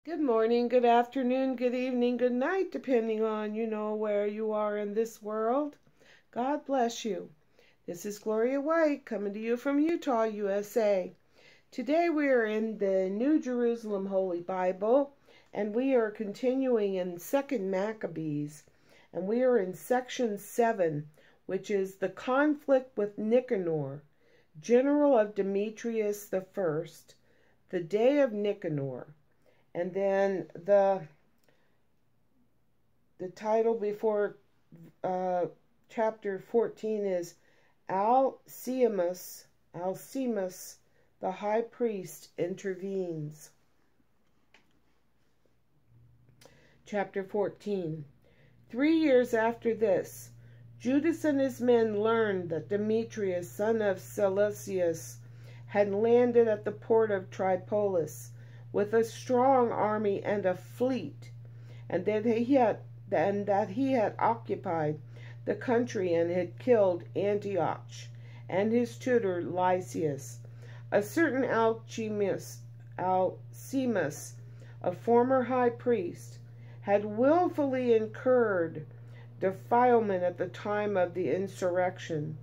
Good morning, good afternoon, good evening, good night, depending on, where you are in this world. God bless you. This is Gloria White coming to you from Utah, USA. Today we are in the New Jerusalem Holy Bible, and we are continuing in 2nd Maccabees, and we are in section 7, which is the conflict with Nichonur, general of Demetrius I, the day of Nichonur. And then the title before chapter 14 is Alcimus, the high priest, intervenes. Chapter 14. 3 years after this, Judas and his men learned that Demetrius, son of Seleucus, had landed at the port of Tripolis with a strong army and a fleet, and that he had occupied the country and had killed Antioch and his tutor Lysias. A certain Alcimus, a former high priest, had willfully incurred defilement at the time of the insurrection,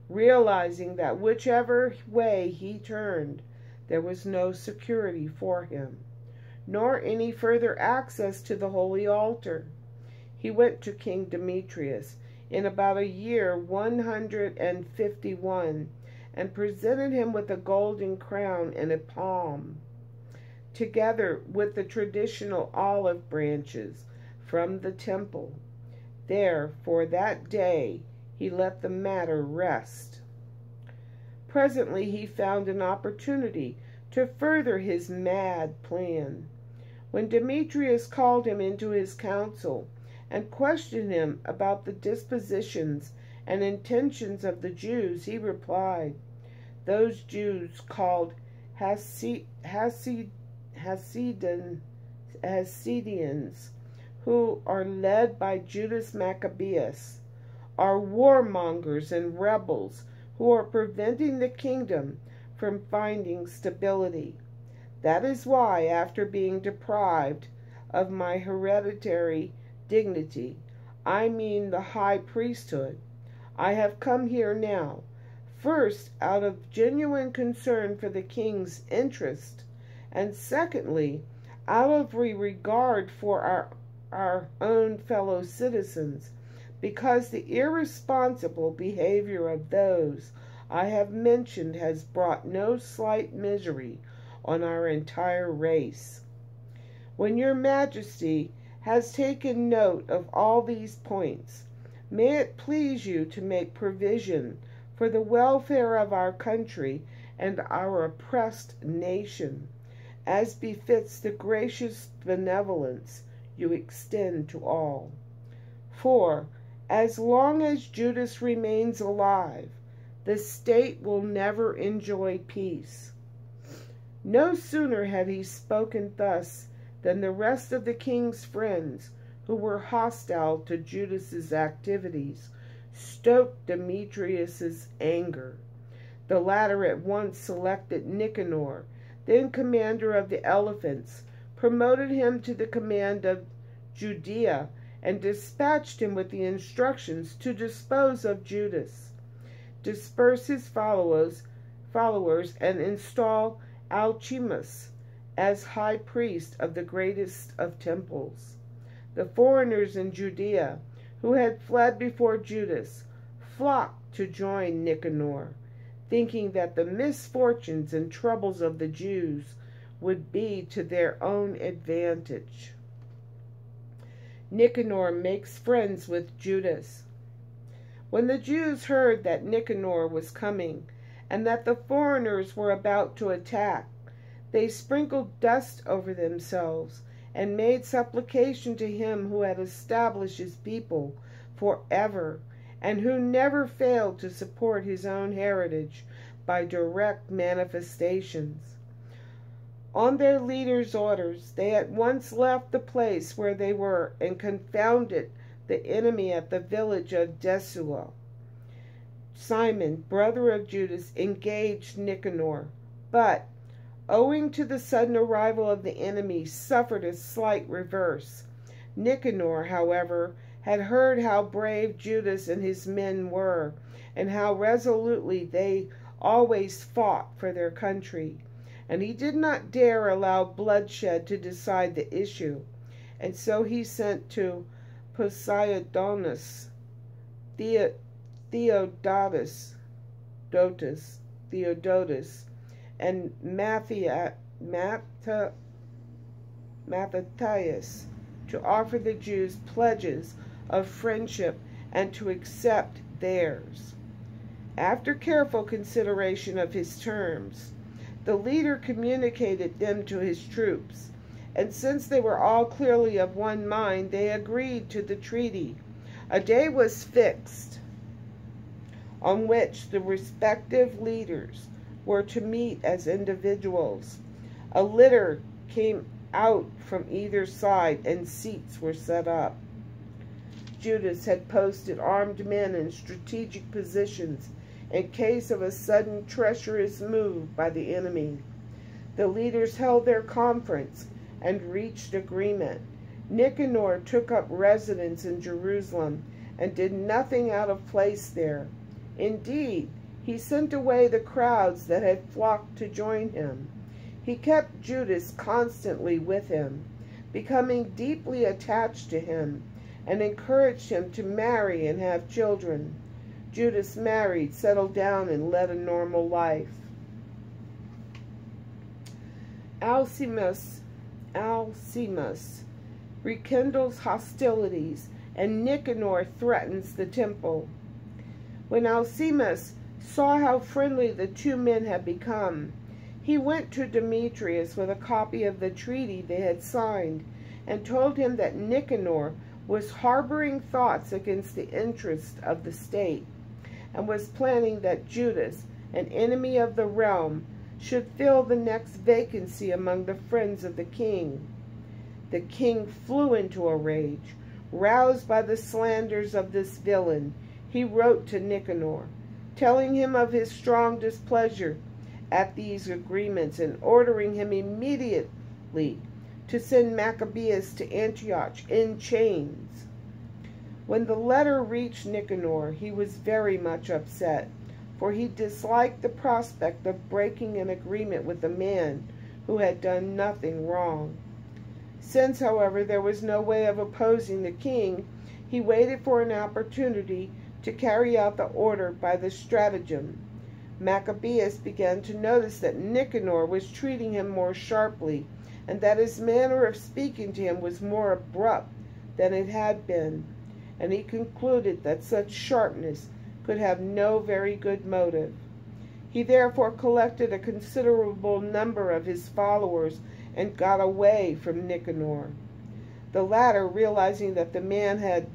realizing that whichever way he turned, there was no security for him, nor any further access to the holy altar. He went to King Demetrius in about a year 151 and presented him with a golden crown and a palm, together with the traditional olive branches from the temple. There, for that day, he let the matter rest. Presently he found an opportunity to further his mad plan. When Demetrius called him into his council and questioned him about the dispositions and intentions of the Jews, he replied, "Those Jews called Hasidians, who are led by Judas Maccabees, are warmongers and rebels who are preventing the kingdom from finding stability. That is why, after being deprived of my hereditary dignity, I mean the high priesthood, I have come here now, first out of genuine concern for the king's interest, and secondly, out of regard for our own fellow citizens, because the irresponsible behavior of those I have mentioned has brought no slight misery on our entire race. When your Majesty has taken note of all these points, may it please you to make provision for the welfare of our country and our oppressed nation, as befits the gracious benevolence you extend to all. For, as long as Judas remains alive, the state will never enjoy peace." No sooner had he spoken thus than the rest of the king's friends, who were hostile to Judas's activities, stoked Demetrius's anger. The latter at once selected Nichonur, then commander of the elephants, promoted him to the command of Judea, and dispatched him with the instructions to dispose of Judas, disperse his followers, and install Alcimus as high priest of the greatest of temples. The foreigners in Judea, who had fled before Judas, flocked to join Nichonur, thinking that the misfortunes and troubles of the Jews would be to their own advantage. Nichonur makes friends with Judas. When the Jews heard that Nichonur was coming, and that the foreigners were about to attack, they sprinkled dust over themselves, and made supplication to him who had established his people forever, and who never failed to support his own heritage by direct manifestations. On their leader's orders, they at once left the place where they were and confounded the enemy at the village of Desua. Simon, brother of Judas, engaged Nichonur, but owing to the sudden arrival of the enemy, suffered a slight reverse. Nichonur, however, had heard how brave Judas and his men were, and how resolutely they always fought for their country, and he did not dare allow bloodshed to decide the issue, and so he sent to Poseidonus, Theodotus, and Mattathias to offer the Jews pledges of friendship and to accept theirs. After careful consideration of his terms, the leader communicated them to his troops, and since they were all clearly of one mind, they agreed to the treaty. A day was fixed on which the respective leaders were to meet as individuals. A litter came out from either side, and seats were set up. Judas had posted armed men in strategic positions in case of a sudden treacherous move by the enemy. The leaders held their conference and reached agreement. Nichonur took up residence in Jerusalem and did nothing out of place there. Indeed, he sent away the crowds that had flocked to join him. He kept Judas constantly with him, becoming deeply attached to him, and encouraged him to marry and have children. Judas married, settled down, and led a normal life. Alcimus rekindles hostilities, and Nichonur threatens the temple. When Alcimus saw how friendly the two men had become, he went to Demetrius with a copy of the treaty they had signed, and told him that Nichonur was harboring thoughts against the interests of the state, and was planning that Judas, an enemy of the realm, should fill the next vacancy among the friends of the king. The king flew into a rage. Roused by the slanders of this villain, he wrote to Nichonur, telling him of his strong displeasure at these agreements, and ordering him immediately to send Maccabees to Antioch in chains. When the letter reached Nichonur, he was very much upset, for he disliked the prospect of breaking an agreement with a man who had done nothing wrong. Since, however, there was no way of opposing the king, he waited for an opportunity to carry out the order by the stratagem. Maccabees began to notice that Nichonur was treating him more sharply, and that his manner of speaking to him was more abrupt than it had been, and he concluded that such sharpness could have no very good motive. He therefore collected a considerable number of his followers and got away from Nichonur. The latter, realizing that the man had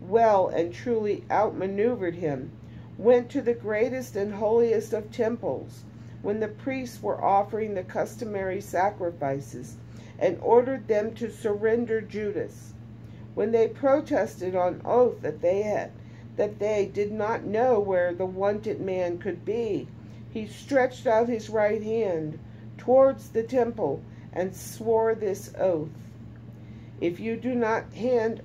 well and truly outmaneuvered him, went to the greatest and holiest of temples, when the priests were offering the customary sacrifices, and ordered them to surrender Judas. When they protested on oath that they did not know where the wanted man could be, he stretched out his right hand towards the temple and swore this oath: If you do not hand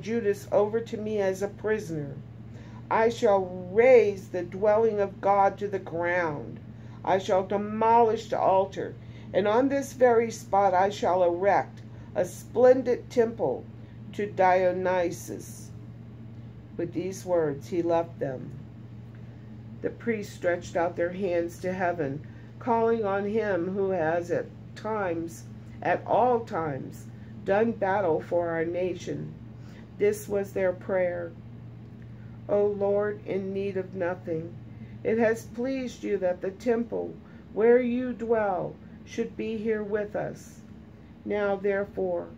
Judas over to me as a prisoner, I shall raze the dwelling of God to the ground. I shall demolish the altar, and on this very spot I shall erect a splendid temple to Dionysus. With these words he left them. The priests stretched out their hands to heaven, calling on him who has at all times, done battle for our nation. This was their prayer: O Lord, in need of nothing, it has pleased you that the temple where you dwell should be here with us. Now, therefore,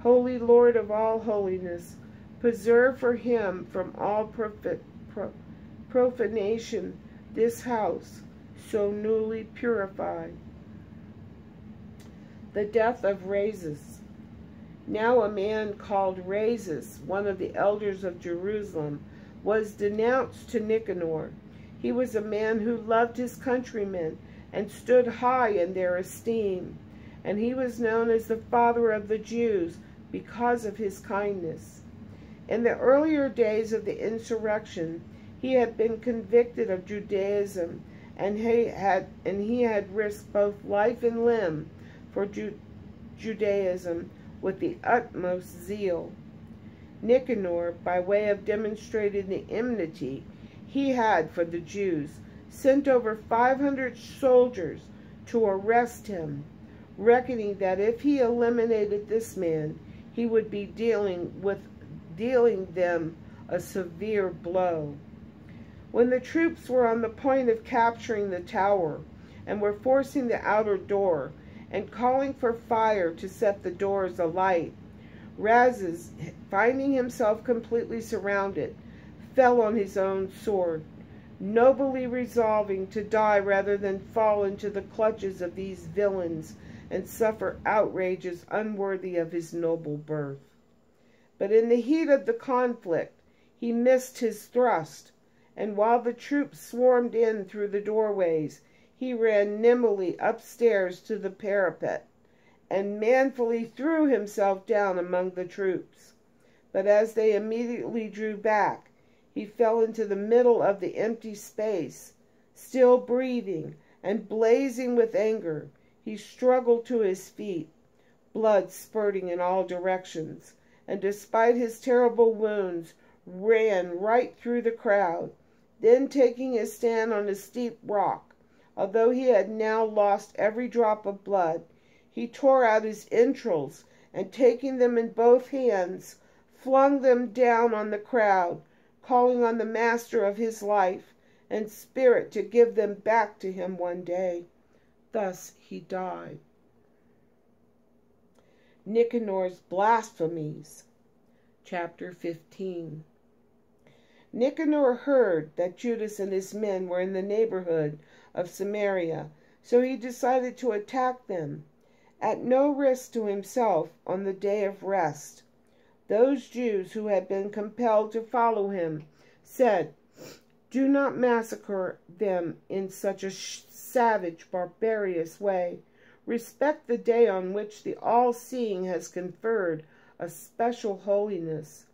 Holy Lord of all holiness, preserve for him from all profanation this house, so newly purified. The death of Rhesus. Now a man called Rhesus, one of the elders of Jerusalem, was denounced to Nichonur. He was a man who loved his countrymen and stood high in their esteem, and he was known as the father of the Jews because of his kindness. In the earlier days of the insurrection, he had been convicted of Judaism, and he had risked both life and limb for Judaism with the utmost zeal. Nichonur, by way of demonstrating the enmity he had for the Jews, sent over 500 soldiers to arrest him, reckoning that if he eliminated this man, he would be dealing them a severe blow. When the troops were on the point of capturing the tower and were forcing the outer door and calling for fire to set the doors alight, Razes, finding himself completely surrounded, fell on his own sword, nobly resolving to die rather than fall into the clutches of these villains and suffer outrages unworthy of his noble birth. But in the heat of the conflict, he missed his thrust, and while the troops swarmed in through the doorways, he ran nimbly upstairs to the parapet, and manfully threw himself down among the troops. But as they immediately drew back, he fell into the middle of the empty space. Still breathing and blazing with anger, he struggled to his feet, blood spurting in all directions, and despite his terrible wounds, ran right through the crowd. Then, taking his stand on a steep rock, although he had now lost every drop of blood, he tore out his entrails, and taking them in both hands, flung them down on the crowd, calling on the master of his life and spirit to give them back to him one day. Thus he died. Nichonor's blasphemies. Chapter 15. Nichonur heard that Judas and his men were in the neighborhood of Samaria, so he decided to attack them, at no risk to himself, on the day of rest. Those Jews who had been compelled to follow him said, "Do not massacre them in such a savage, barbarous way. Respect the day on which the All-Seeing has conferred a special holiness."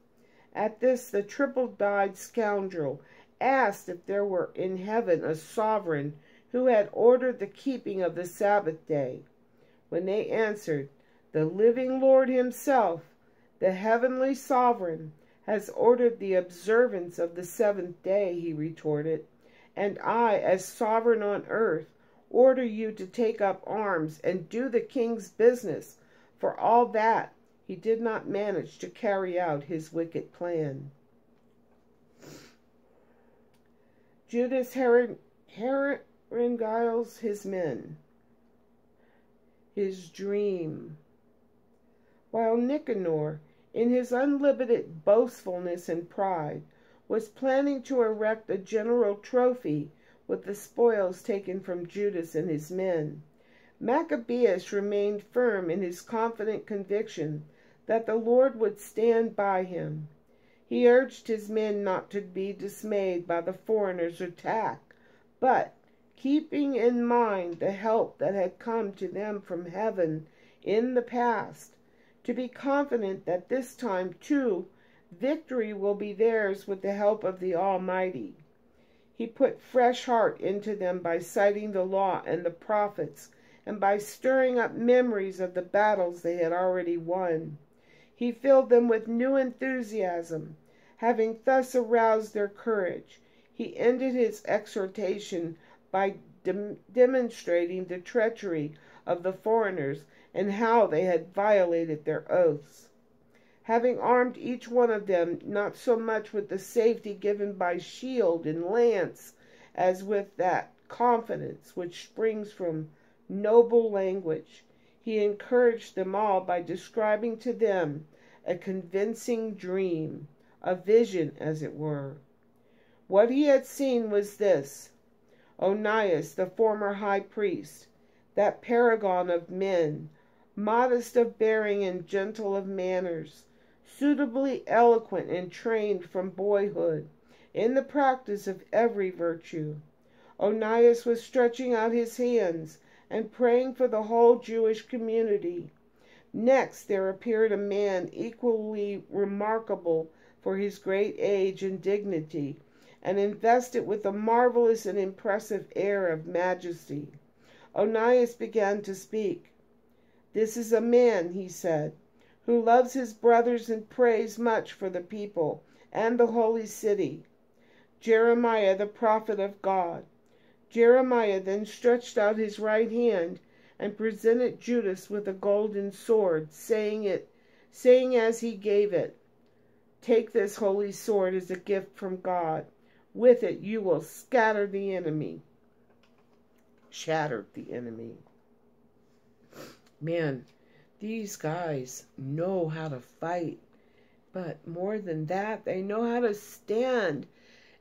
At this, the triple-dyed scoundrel asked if there were in heaven a sovereign who had ordered the keeping of the Sabbath day. When they answered, "The living Lord himself, the heavenly sovereign, has ordered the observance of the seventh day," he retorted, "and I, as sovereign on earth, order you to take up arms and do the king's business." For all that, he did not manage to carry out his wicked plan. Judas harangues his men. His dream. While Nichonur, in his unlimited boastfulness and pride, was planning to erect a general trophy with the spoils taken from Judas and his men, Maccabees remained firm in his confident conviction that the Lord would stand by him. He urged his men not to be dismayed by the foreigners' attack, but, keeping in mind the help that had come to them from heaven in the past, to be confident that this time, too, victory will be theirs with the help of the Almighty. He put fresh heart into them by citing the law and the prophets, and by stirring up memories of the battles they had already won. He filled them with new enthusiasm. Having thus aroused their courage, he ended his exhortation by demonstrating the treachery of the foreigners and how they had violated their oaths. Having armed each one of them not so much with the safety given by shield and lance as with that confidence which springs from noble language, he encouraged them all by describing to them a convincing dream, a vision, as it were. What he had seen was this: Onias, the former high priest, that paragon of men, modest of bearing and gentle of manners, suitably eloquent and trained from boyhood, in the practice of every virtue. Onias was stretching out his hands and praying for the whole Jewish community. Next, there appeared a man equally remarkable for his great age and dignity, and invested with a marvelous and impressive air of majesty. Onias began to speak. "This is a man," he said, "who loves his brothers and prays much for the people and the holy city. Jeremiah, the prophet of God." Jeremiah then stretched out his right hand and presented Judas with a golden sword, saying as he gave it, "Take this holy sword as a gift from God. With it you will scatter the enemy." Shattered the enemy. Man, these guys know how to fight. But more than that, they know how to stand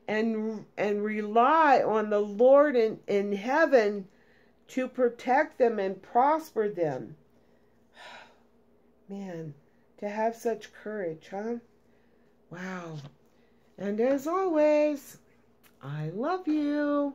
and rely on the Lord in heaven to protect them and prosper them. Man, to have such courage, huh? Wow. And as always, I love you.